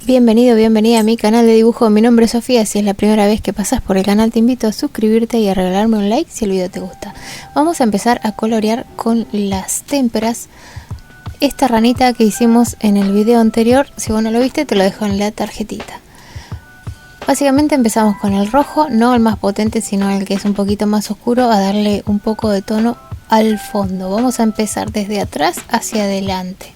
Bienvenido, bienvenida a mi canal de dibujo. Mi nombre es Sofía. Si es la primera vez que pasas por el canal, te invito a suscribirte y a regalarme un like si el video te gusta. Vamos a empezar a colorear con las témperas esta ranita que hicimos en el video anterior. Si vos no lo viste, te lo dejo en la tarjetita. Básicamente empezamos con el rojo, no el más potente, sino el que es un poquito más oscuro, a darle un poco de tono al fondo. Vamos a empezar desde atrás hacia adelante.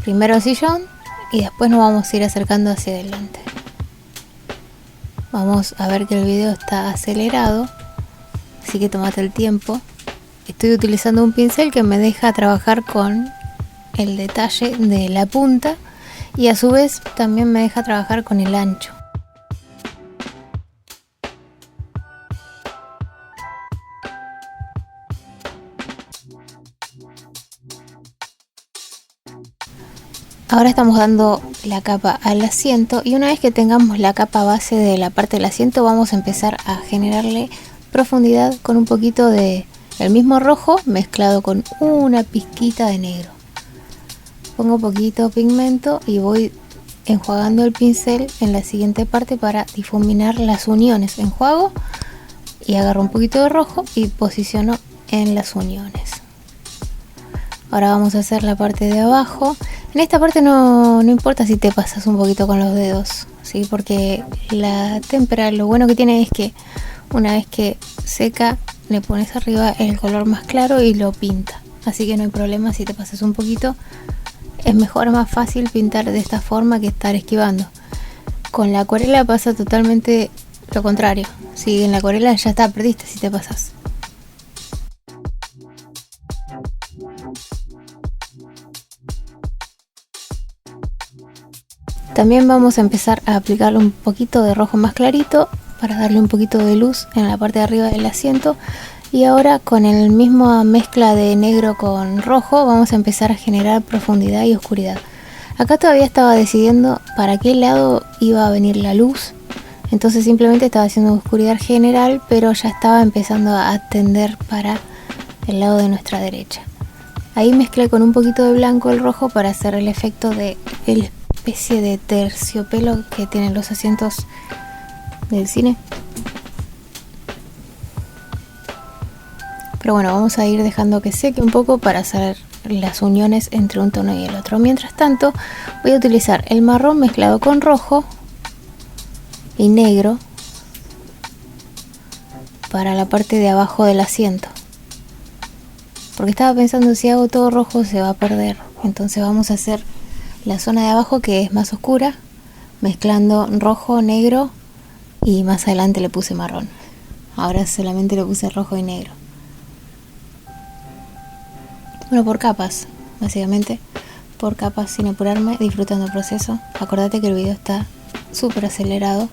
Primero el sillón y después nos vamos a ir acercando hacia adelante. Vamos a ver que el video está acelerado, así que tómate el tiempo. Estoy utilizando un pincel que me deja trabajar con el detalle de la punta y a su vez también me deja trabajar con el ancho. Ahora estamos dando la capa al asiento y una vez que tengamos la capa base de la parte del asiento vamos a empezar a generarle profundidad con un poquito de el mismo rojo mezclado con una pizquita de negro. Pongo poquito pigmento y voy enjuagando el pincel en la siguiente parte para difuminar las uniones. Enjuago y agarro un poquito de rojo y posiciono en las uniones. Ahora vamos a hacer la parte de abajo. En esta parte no importa si te pasas un poquito con los dedos, ¿sí? Porque la témpera lo bueno que tiene es que una vez que seca le pones arriba el color más claro y lo pinta. Así que no hay problema si te pasas un poquito. Es mejor, más fácil pintar de esta forma que estar esquivando. Con la acuarela pasa totalmente lo contrario. Si en la acuarela ya está, perdiste si te pasas. También vamos a empezar a aplicarle un poquito de rojo más clarito para darle un poquito de luz en la parte de arriba del asiento. Y ahora con el mismo mezcla de negro con rojo vamos a empezar a generar profundidad y oscuridad. Acá todavía estaba decidiendo para qué lado iba a venir la luz. Entonces simplemente estaba haciendo oscuridad general, pero ya estaba empezando a tender para el lado de nuestra derecha. Ahí mezclé con un poquito de blanco el rojo para hacer el efecto de el especie de terciopelo que tienen los asientos del cine. Pero bueno, vamos a ir dejando que seque un poco para hacer las uniones entre un tono y el otro. Mientras tanto voy a utilizar el marrón mezclado con rojo y negro para la parte de abajo del asiento, porque estaba pensando si hago todo rojo se va a perder. Entonces vamos a hacer la zona de abajo que es más oscura, mezclando rojo, negro y más adelante le puse marrón. Ahora solamente le puse rojo y negro. Bueno, por capas, básicamente, por capas sin apurarme, disfrutando el proceso. Acordate que el video está súper acelerado.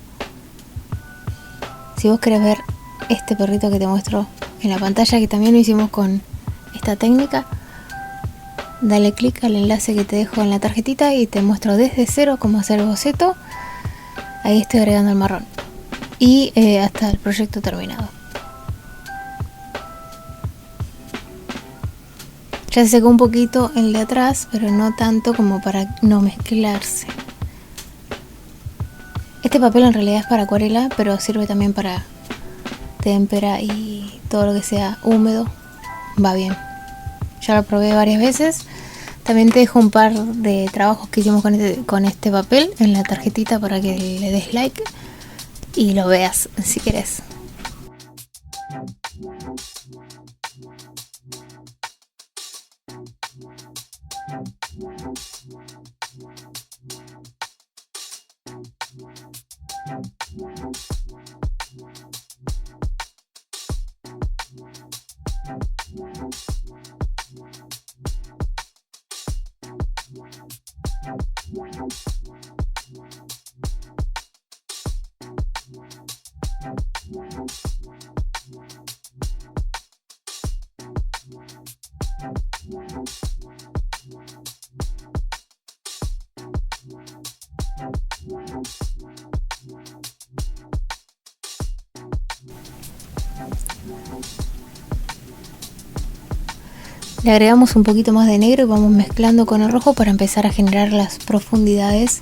Si vos querés ver este perrito que te muestro en la pantalla, que también lo hicimos con esta técnica, dale clic al enlace que te dejo en la tarjetita y te muestro desde cero cómo hacer el boceto. Ahí estoy agregando el marrón y hasta el proyecto terminado. Ya se secó un poquito el de atrás, pero no tanto como para no mezclarse. Este papel en realidad es para acuarela, pero sirve también para témpera y todo lo que sea húmedo. Va bien. Ya lo probé varias veces. También te dejo un par de trabajos que hicimos con este papel en la tarjetita para que le des like y lo veas si querés. Le agregamos un poquito más de negro y vamos mezclando con el rojo para empezar a generar las profundidades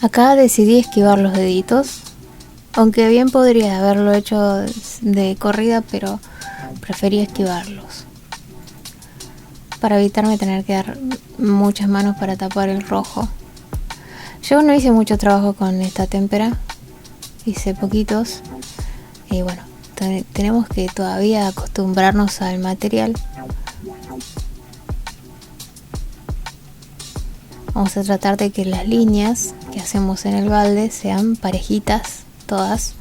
Acá decidí esquivar los deditos, aunque bien podría haberlo hecho de corrida, pero preferí esquivarlos para evitarme tener que dar muchas manos para tapar el rojo. Yo no hice mucho trabajo con esta témpera, hice poquitos y bueno, tenemos que todavía acostumbrarnos al material. Vamos a tratar de que las líneas que hacemos en el balde sean parejitas todas.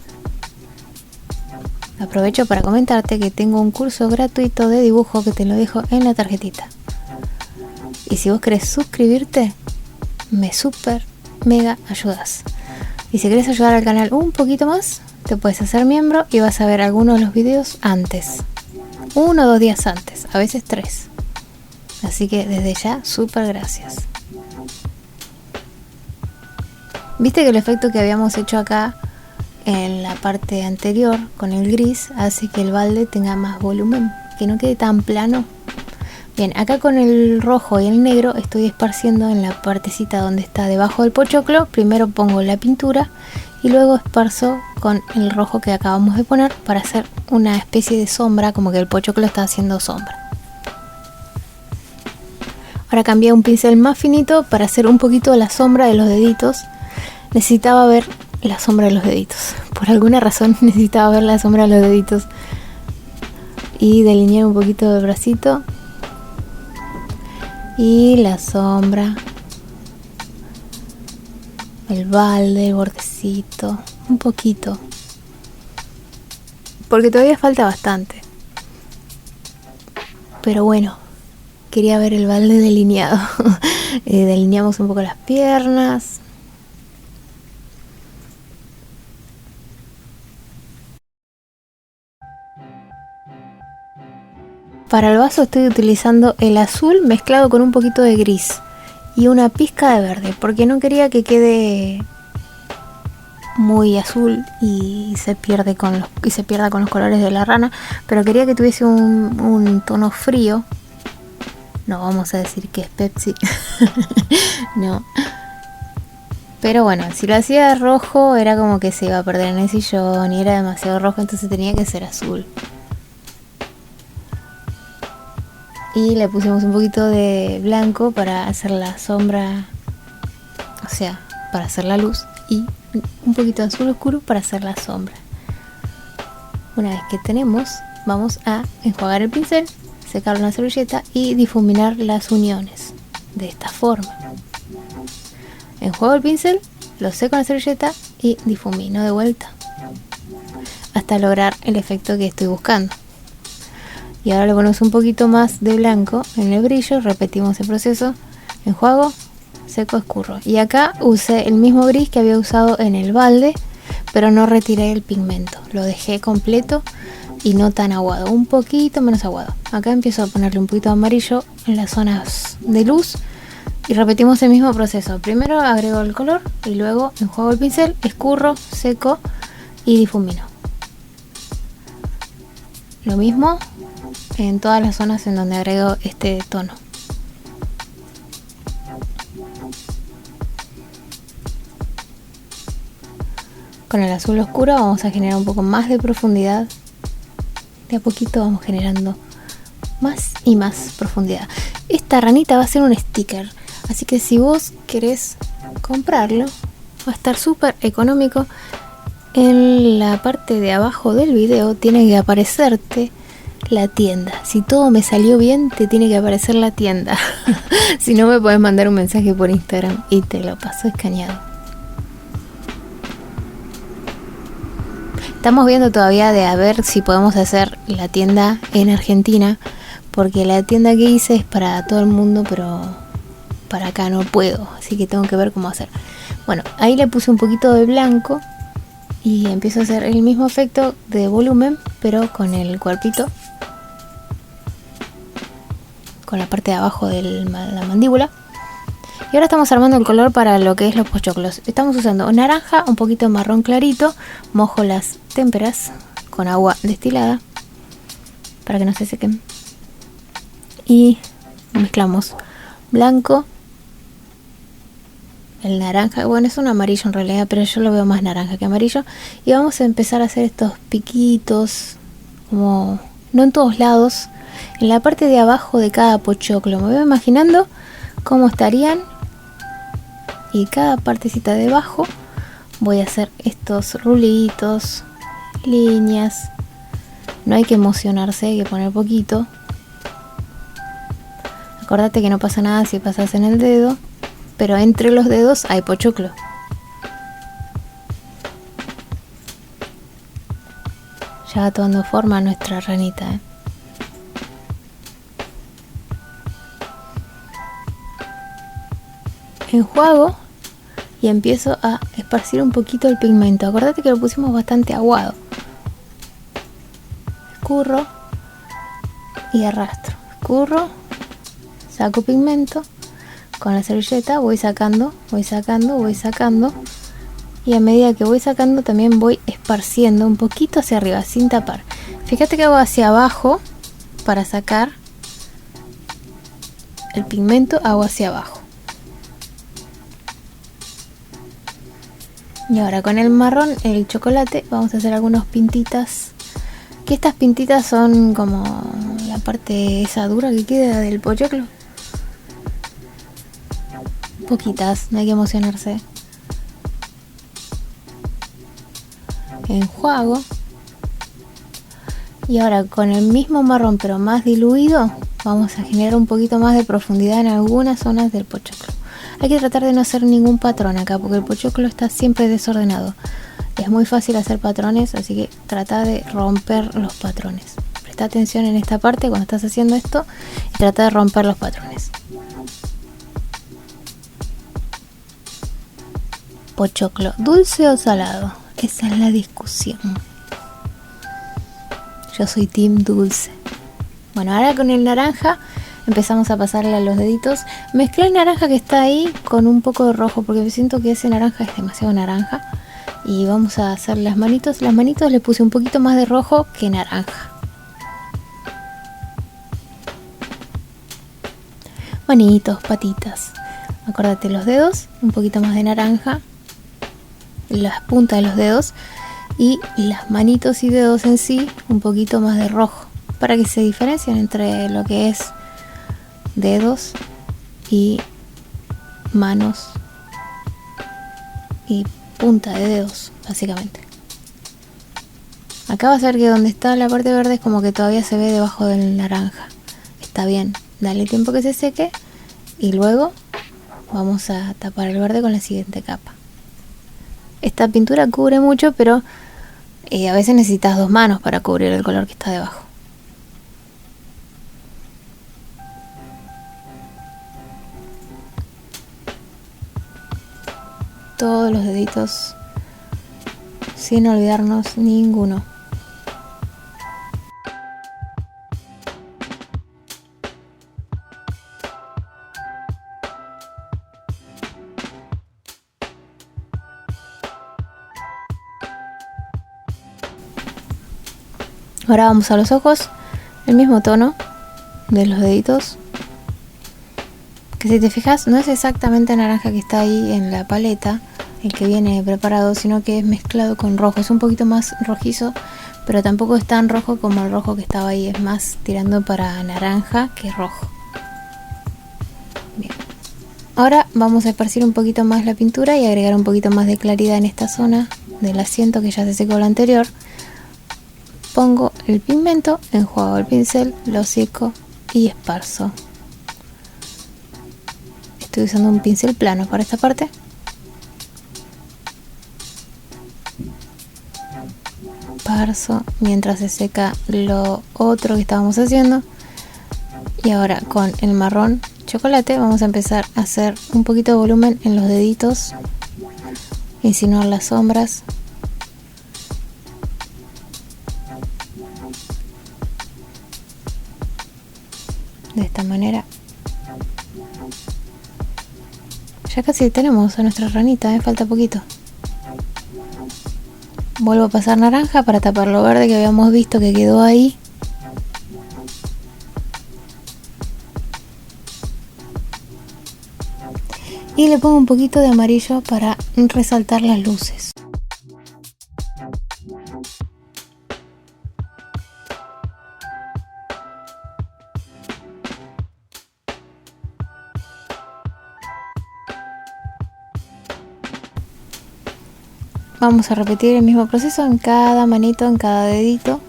Aprovecho para comentarte que tengo un curso gratuito de dibujo que te lo dejo en la tarjetita. Y si vos querés suscribirte, me super mega ayudas. Y si querés ayudar al canal un poquito más, te puedes hacer miembro y vas a ver algunos de los videos antes. 1 o 2 días antes, a veces 3. Así que desde ya, super gracias. Viste que el efecto que habíamos hecho acá en la parte anterior con el gris hace que el balde tenga más volumen, que no quede tan plano. Bien, acá con el rojo y el negro estoy esparciendo en la partecita donde está debajo del pochoclo. Primero pongo la pintura y luego esparzo con el rojo que acabamos de poner para hacer una especie de sombra, como que el pochoclo está haciendo sombra. Ahora cambié a un pincel más finito para hacer un poquito la sombra de los deditos. Necesitaba ver la sombra de los deditos. Por alguna razón necesitaba ver la sombra de los deditos. Y delinear un poquito del bracito. Y la sombra. El balde, el bordecito. Un poquito. Porque todavía falta bastante. Pero bueno, quería ver el balde delineado. Delineamos un poco las piernas. Para el vaso estoy utilizando el azul mezclado con un poquito de gris y una pizca de verde, porque no quería que quede muy azul y se pierda con los colores de la rana, pero quería que tuviese un tono frío. No vamos a decir que es Pepsi. No. Pero bueno, si lo hacía rojo era como que se iba a perder en el sillón y era demasiado rojo, entonces tenía que ser azul. Y le pusimos un poquito de blanco para hacer la sombra, o sea, para hacer la luz, y un poquito de azul oscuro para hacer la sombra. Una vez que tenemos, vamos a enjuagar el pincel, secar una servilleta y difuminar las uniones de esta forma. Enjuago el pincel, lo seco en la servilleta y difumino de vuelta hasta lograr el efecto que estoy buscando. Y ahora le ponemos un poquito más de blanco en el brillo, repetimos el proceso, enjuago, seco, escurro. Y acá usé el mismo gris que había usado en el balde, pero no retiré el pigmento, lo dejé completo y no tan aguado, un poquito menos aguado. Acá empiezo a ponerle un poquito de amarillo en las zonas de luz y repetimos el mismo proceso. Primero agrego el color y luego enjuago el pincel, escurro, seco y difumino. Lo mismo en todas las zonas en donde agrego este tono. Con el azul oscuro vamos a generar un poco más de profundidad. De a poquito vamos generando más y más profundidad. Esta ranita va a ser un sticker, así que si vos querés comprarlo, va a estar súper económico. En la parte de abajo del video tiene que aparecerte la tienda. Si todo me salió bien, te tiene que aparecer la tienda. Si no, me podés mandar un mensaje por Instagram y te lo paso escaneado. Estamos viendo todavía de a ver si podemos hacer la tienda en Argentina, porque la tienda que hice es para todo el mundo, pero para acá no puedo, así que tengo que ver cómo hacer. Bueno, ahí le puse un poquito de blanco y empiezo a hacer el mismo efecto de volumen, pero con el cuerpito, con la parte de abajo de la mandíbula. Y ahora estamos armando el color para lo que es los pochoclos. Estamos usando naranja, un poquito marrón clarito. Mojo las témperas con agua destilada para que no se sequen. Y mezclamos blanco el naranja. Bueno, es un amarillo en realidad, pero yo lo veo más naranja que amarillo. Y vamos a empezar a hacer estos piquitos, como no en todos lados, en la parte de abajo de cada pochoclo. Me voy imaginando cómo estarían, y cada partecita de abajo voy a hacer estos rulitos, líneas. No hay que emocionarse, hay que poner poquito. Acordate que no pasa nada si pasas en el dedo, pero entre los dedos hay pochoclo. Ya va tomando forma nuestra ranita, ¿eh? Enjuago y empiezo a esparcir un poquito el pigmento. Acordate que lo pusimos bastante aguado. Escurro y arrastro. Escurro, saco pigmento. Con la servilleta voy sacando. Y a medida que voy sacando también voy esparciendo un poquito hacia arriba sin tapar. Fíjate que hago hacia abajo para sacar el pigmento, hago hacia abajo. Y ahora con el marrón, el chocolate, vamos a hacer algunas pintitas. Que estas pintitas son como la parte esa dura que queda del pochoclo. Poquitas, no hay que emocionarse. Enjuago. Y ahora con el mismo marrón pero más diluido, vamos a generar un poquito más de profundidad en algunas zonas del pochoclo. Hay que tratar de no hacer ningún patrón acá, porque el pochoclo está siempre desordenado. Es muy fácil hacer patrones, así que trata de romper los patrones. Presta atención en esta parte cuando estás haciendo esto y trata de romper los patrones. Pochoclo, ¿dulce o salado? Esa es la discusión. Yo soy team dulce. Bueno, ahora con el naranja empezamos a pasarle a los deditos. Mezclé el naranja que está ahí con un poco de rojo, porque siento que ese naranja es demasiado naranja. Y vamos a hacer las manitos. Las manitos le puse un poquito más de rojo que naranja. Manitos, patitas. Acuérdate los dedos, un poquito más de naranja. Las puntas de los dedos. Y las manitos y dedos en sí, un poquito más de rojo. Para que se diferencien entre lo que es dedos y manos y punta de dedos, básicamente. Acá vas a ver que donde está la parte verde es como que todavía se ve debajo del naranja. Está bien, dale tiempo que se seque y luego vamos a tapar el verde con la siguiente capa. Esta pintura cubre mucho, pero a veces necesitas 2 manos para cubrir el color que está debajo. Todos los deditos sin olvidarnos ninguno. Ahora vamos a los ojos, el mismo tono de los deditos, que si te fijas no es exactamente naranja que está ahí en la paleta, el que viene preparado, sino que es mezclado con rojo. Es un poquito más rojizo, pero tampoco es tan rojo como el rojo que estaba ahí, es más tirando para naranja que rojo. Bien. Ahora vamos a esparcir un poquito más la pintura y agregar un poquito más de claridad en esta zona del asiento que ya se secó la anterior. Pongo el pigmento, enjuago el pincel, lo seco y esparzo. Estoy usando un pincel plano para esta parte. Esparzo mientras se seca lo otro que estábamos haciendo. Y ahora con el marrón chocolate vamos a empezar a hacer un poquito de volumen en los deditos, insinuar las sombras. De esta manera. Ya casi tenemos a nuestra ranita, falta poquito. Vuelvo a pasar naranja para tapar lo verde que habíamos visto que quedó ahí. y le pongo un poquito de amarillo para resaltar las luces. Vamos a repetir el mismo proceso en cada manito, en cada dedito.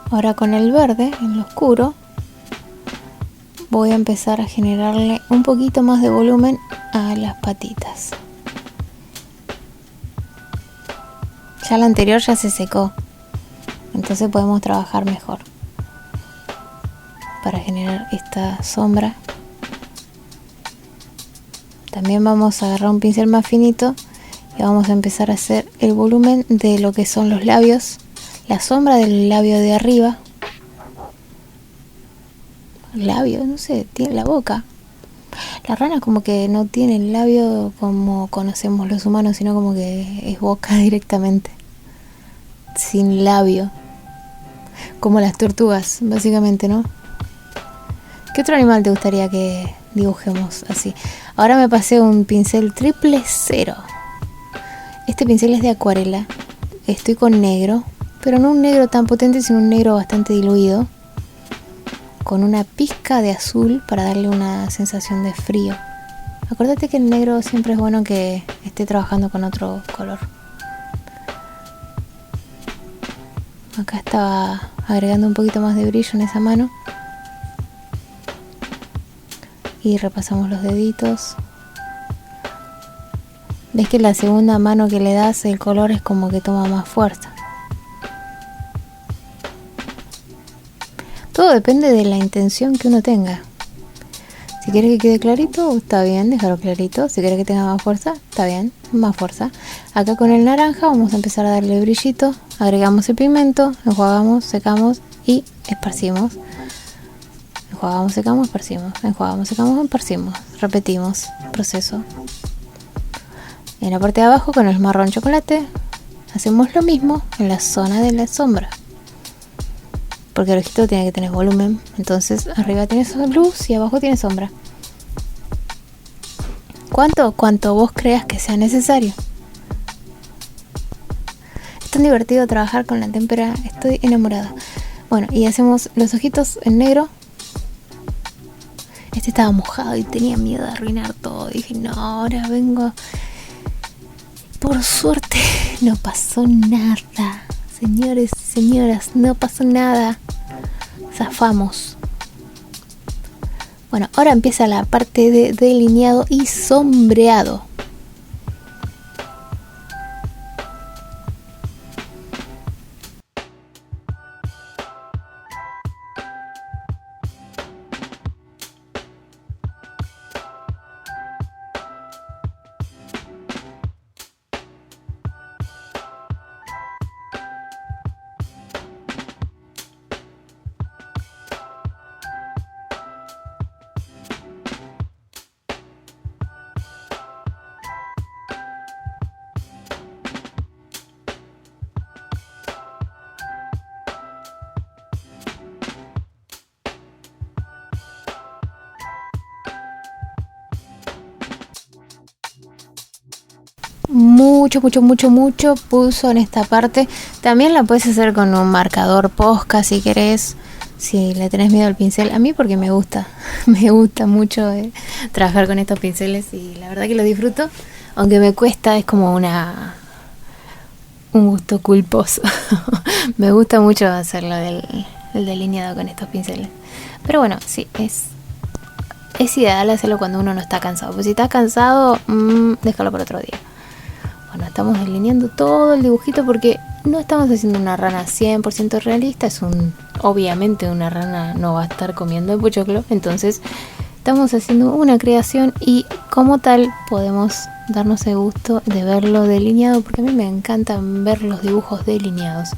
Ahora con el verde, en lo oscuro, voy a empezar a generarle un poquito más de volumen a las patitas. Ya la anterior ya se secó, entonces podemos trabajar mejor para generar esta sombra. También vamos a agarrar un pincel más finito y vamos a empezar a hacer el volumen de lo que son los labios, la sombra del labio de arriba. Labio, no sé, tiene la boca. La rana como que no tiene el labio como conocemos los humanos, sino como que es boca directamente, sin labio, como las tortugas, básicamente, ¿no? ¿Qué otro animal te gustaría que dibujemos así? Ahora me pasé un pincel 000. Este pincel es de acuarela. Estoy con negro, pero no un negro tan potente, sino un negro bastante diluido, con una pizca de azul para darle una sensación de frío. Acuérdate que el negro siempre es bueno que esté trabajando con otro color. Acá estaba agregando un poquito más de brillo en esa mano. Y repasamos los deditos. Ves que la segunda mano que le das el color es como que toma más fuerza. Todo depende de la intención que uno tenga. Si quieres que quede clarito, está bien, déjalo clarito. Si quieres que tenga más fuerza, está bien, más fuerza. Acá con el naranja vamos a empezar a darle brillito. Agregamos el pigmento, enjuagamos, secamos y esparcimos. Enjuagamos, secamos, esparcimos. Enjuagamos, secamos, esparcimos. Repetimos el proceso. En la parte de abajo con el marrón chocolate hacemos lo mismo en la zona de la sombra, porque el ojito tiene que tener volumen. Entonces arriba tienes luz y abajo tienes sombra. Cuanto vos creas que sea necesario. Es tan divertido trabajar con la témpera, estoy enamorada. Bueno, y hacemos los ojitos en negro. Este estaba mojado y tenía miedo de arruinar todo. Dije, no, ahora vengo. Por suerte no pasó nada. Señores y señoras, no pasó nada. Zafamos. Bueno, ahora empieza la parte de delineado y sombreado. Mucho pulso en esta parte. También la puedes hacer con un marcador Posca si querés, si le tenés miedo al pincel. A mí porque me gusta mucho trabajar con estos pinceles y la verdad que lo disfruto, aunque me cuesta, es como un gusto culposo. Me gusta mucho hacerlo el delineado con estos pinceles, pero bueno, sí, es ideal hacerlo cuando uno no está cansado. Pues si estás cansado, déjalo para otro día. Bueno, estamos delineando todo el dibujito porque no estamos haciendo una rana 100% realista. Obviamente una rana no va a estar comiendo el pochoclo. Entonces estamos haciendo una creación y como tal podemos darnos el gusto de verlo delineado, porque a mí me encanta ver los dibujos delineados.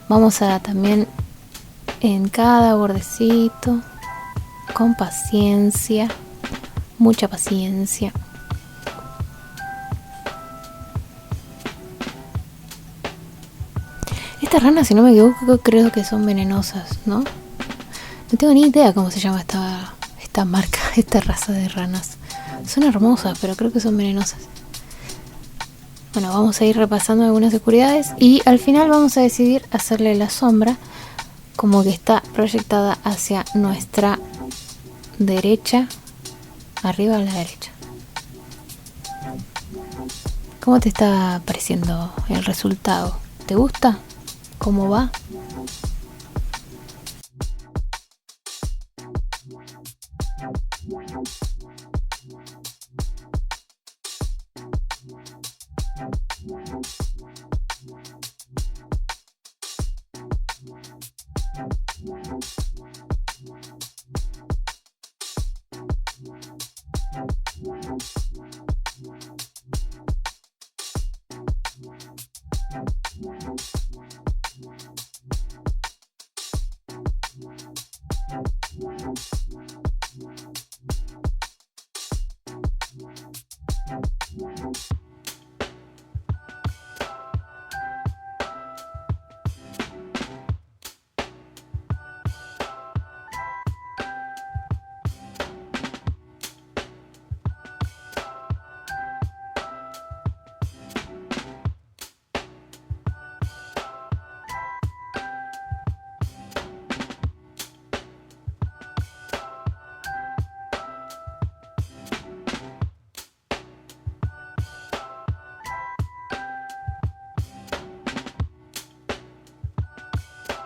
Vamos a también en cada bordecito, con paciencia, mucha paciencia. Estas ranas, si no me equivoco, creo que son venenosas, ¿no? No tengo ni idea cómo se llama esta marca, esta raza de ranas. Son hermosas, pero creo que son venenosas. Bueno, vamos a ir repasando algunas seguridades y al final vamos a decidir hacerle la sombra como que está proyectada hacia nuestra derecha, arriba a la derecha. ¿Cómo te está pareciendo el resultado? ¿Te gusta? ¿Cómo va?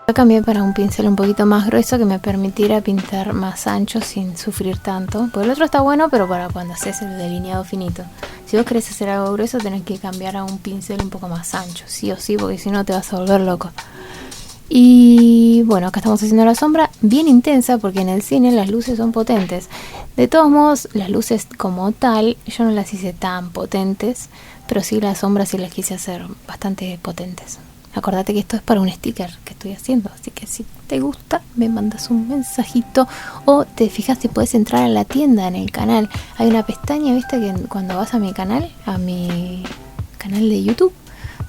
Yo cambié para un pincel un poquito más grueso que me permitiera pintar más ancho sin sufrir tanto. Porque el otro está bueno, pero para cuando haces el delineado finito. Si vos querés hacer algo grueso, tenés que cambiar a un pincel un poco más ancho, sí o sí, porque si no te vas a volver loco. Y bueno, acá estamos haciendo la sombra bien intensa porque en el cine las luces son potentes. De todos modos, las luces como tal, yo no las hice tan potentes, pero sí las sombras sí las quise hacer bastante potentes. Acordate que esto es para un sticker que estoy haciendo, así que si te gusta me mandas un mensajito o te fijas si puedes entrar a la tienda en el canal. Hay una pestaña, viste, que cuando vas a mi canal de YouTube,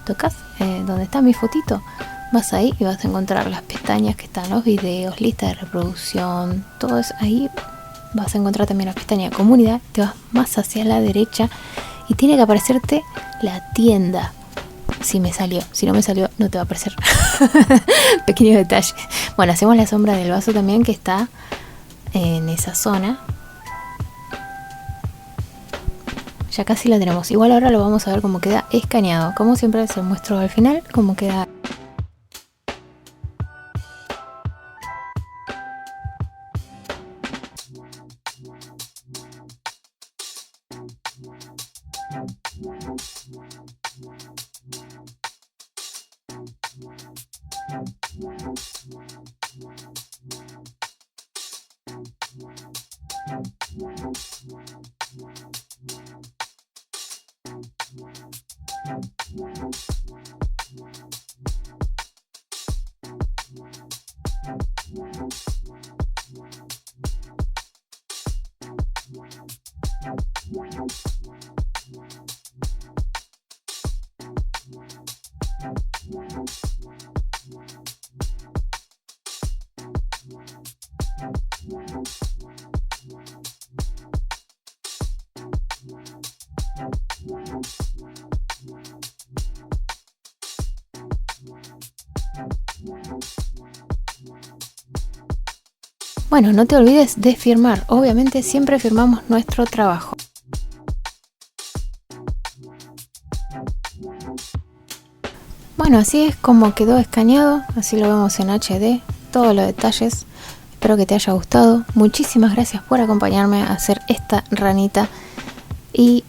tocas donde está mi fotito, vas ahí y vas a encontrar las pestañas que están los videos, lista de reproducción, todo eso ahí. Vas a encontrar también la pestaña comunidad, te vas más hacia la derecha y tiene que aparecerte la tienda. Si me salió, si no me salió no te va a aparecer. Pequeño detalle. Bueno, hacemos la sombra del vaso también que está en esa zona. Ya casi la tenemos. Igual ahora lo vamos a ver cómo queda escaneado. Como siempre se muestro al final cómo queda. Bueno, no te olvides de firmar. Obviamente siempre firmamos nuestro trabajo. Bueno, así es como quedó escaneado. Así lo vemos en HD. Todos los detalles. Espero que te haya gustado. Muchísimas gracias por acompañarme a hacer esta ranita. Y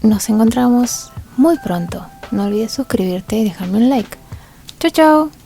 nos encontramos muy pronto. No olvides suscribirte y dejarme un like. Chau, chau.